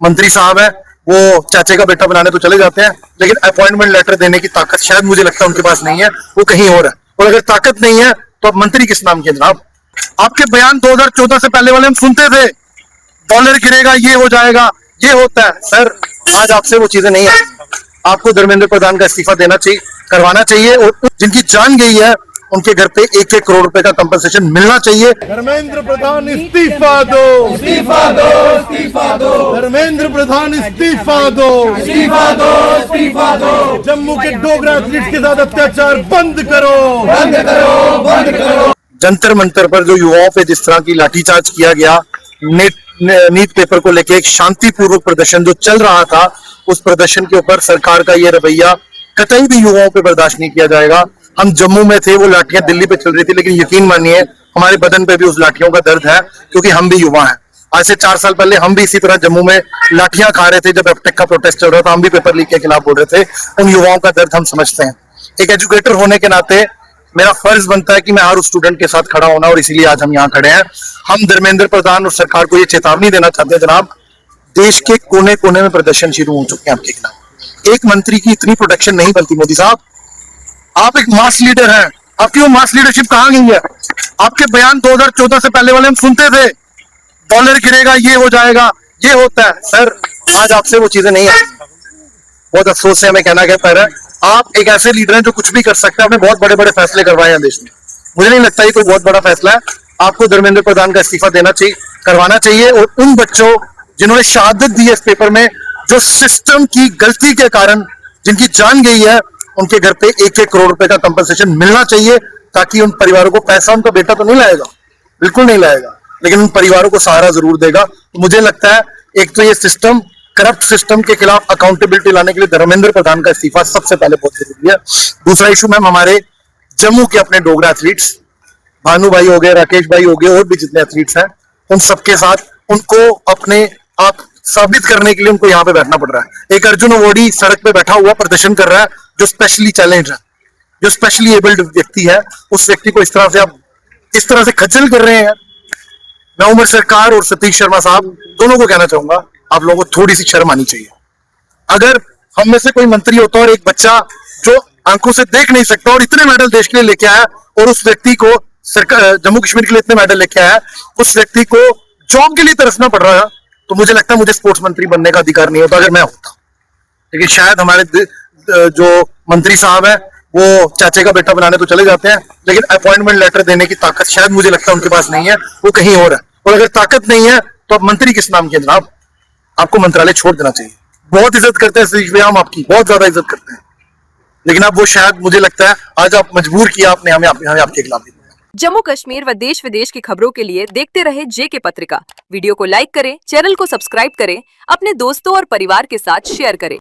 मंत्री साहब है वो चाचे का बेटा बनाने तो चले जाते हैं, लेकिन अपॉइंटमेंट लेटर देने की ताकत शायद मुझे लगता है उनके पास नहीं है, वो कहीं और है। और अगर ताकत नहीं है तो अब मंत्री किस नाम के जनाब? आपके बयान 2014 से पहले वाले हम सुनते थे, डॉलर गिरेगा, ये हो जाएगा, ये होता है। सर आज आपसे वो चीजें नहीं है। आपको धर्मेंद्र प्रधान का इस्तीफा देना चाहिए, करवाना चाहिए, और जिनकी जान गई है उनके घर पे 1-1 करोड़ रुपए का कंपनसेशन मिलना चाहिए। धर्मेंद्र प्रधान इस्तीफा दो, इस्तीफा दो, इस्तीफा दो। धर्मेंद्र प्रधान इस्तीफा दो, इस्तीफा दो, इस्तीफा दो। जम्मू के डोगरा एथलीट्स के साथ अत्याचार बंद करो, बंद करो, बंद करो। जंतर मंतर पर जो युवाओं पे जिस तरह की लाठीचार्ज किया गया, नीट पेपर को लेके एक शांतिपूर्वक प्रदर्शन जो चल रहा था, उस प्रदर्शन के ऊपर सरकार का ये रवैया कतई भी युवाओं पे बर्दाश्त नहीं किया जाएगा। हम जम्मू में थे, वो लाठियां दिल्ली पे चल रही थी, लेकिन यकीन मानिए हमारे बदन पे भी उस लाठियों का दर्द है, क्योंकि हम भी युवा हैं। आज से 4 साल पहले हम भी इसी तरह जम्मू में लाठियां खा रहे थे जब एफटेक का प्रोटेस्ट चल रहा था, हम भी पेपर लीक के खिलाफ बोल रहे थे। उन युवाओं का दर्द हम समझते हैं। एक एजुकेटर होने के नाते मेरा फर्ज बनता है कि मैं हर उस स्टूडेंट के साथ खड़ा होना, और इसीलिए आज हम यहाँ खड़े हैं। हम धर्मेंद्र प्रधान और सरकार को ये चेतावनी देना चाहते हैं, जनाब देश के कोने कोने में प्रदर्शन शुरू हो चुके हैं आपके खिलाफ। एक मंत्री की इतनी प्रोटेक्शन नहीं बनती। मोदी साहब आप एक मास लीडर हैं, आपकी वो मास लीडरशिप कहाँ गई है? आपके बयान 2014 से पहले वाले हम सुनते थे, डॉलर गिरेगा, ये हो जाएगा, ये होता है। सर आज आपसे वो चीजें नहीं है। बहुत अफसोस से हमें कहना पड़ रहा है। आप एक ऐसे लीडर हैं जो कुछ भी कर सकते हैं। आपने बहुत बड़े बड़े फैसले करवाए हैं देश में, मुझे नहीं लगता ये कोई बहुत बड़ा फैसला है। आपको धर्मेंद्र प्रधान का इस्तीफा देना चाहिए, करवाना चाहिए, और उन बच्चों जिन्होंने शहादत दी है इस पेपर में, जो सिस्टम की गलती के कारण जिनकी जान गई है, उनके घर पे 1-1 करोड़ रुपए का कंपनसेशन मिलना चाहिए, ताकि उन परिवारों को पैसा, उनका बेटा तो नहीं लाएगा, बिल्कुल नहीं लाएगा, लेकिन उन परिवारों को सहारा जरूर देगा। तो मुझे लगता है एक तो ये सिस्टम, करप्ट सिस्टम के खिलाफ अकाउंटेबिलिटी लाने के लिए धर्मेंद्र प्रधान का इस्तीफा सबसे पहले बहुत जरूरी है। दूसरा इशू मैम, हमारे जम्मू के अपने डोगरा एथलीट्स, भानु भाई हो गए, राकेश भाई हो गए, और भी जितने एथलीट्स हैं, उन सबके साथ उनको अपने आप साबित करने के लिए उनको यहाँ पे बैठना पड़ रहा है। एक अर्जुन अवॉर्डी सड़क पे बैठा हुआ प्रदर्शन कर रहा है, जो स्पेशली चैलेंज है, जो स्पेशली एबल्ड व्यक्ति है, उस व्यक्ति को इस तरह से आप इस तरह से खज्जल कर रहे हैं। मैं उमर सरकार और सतीश शर्मा साहब दोनों को कहना चाहूंगा, आप लोगों को थोड़ी सी शर्म आनी चाहिए। अगर हम में से कोई मंत्री होता और एक बच्चा जो आंखों से देख नहीं सकता और इतने मेडल देश के लिए लेके आया, और उस व्यक्ति को सरकार जम्मू कश्मीर के लिए इतने मेडल लेके आया, उस व्यक्ति को जॉब के लिए तरसना पड़ रहा है, तो मुझे लगता है मुझे स्पोर्ट्स मंत्री बनने का अधिकार नहीं होता अगर मैं होता। लेकिन शायद हमारे जो मंत्री साहब है वो चाचे का बेटा बनाने तो चले जाते हैं, लेकिन अपॉइंटमेंट लेटर देने की ताकत शायद मुझे लगता है उनके पास नहीं है, वो कहीं और है। और अगर ताकत नहीं है तो अब मंत्री किस नाम के जनाब? आपको मंत्रालय छोड़ देना चाहिए। बहुत इज्जत करते हैं सतीश भैया, हम आपकी बहुत ज्यादा इज्जत करते हैं, लेकिन अब वो शायद मुझे लगता है आज आप मजबूर किया आपने हमें आपके खिलाफ। जम्मू कश्मीर व देश विदेश की खबरों के लिए देखते रहे जेके पत्रिका। वीडियो को लाइक करें, चैनल को सब्सक्राइब करें, अपने दोस्तों और परिवार के साथ शेयर करें।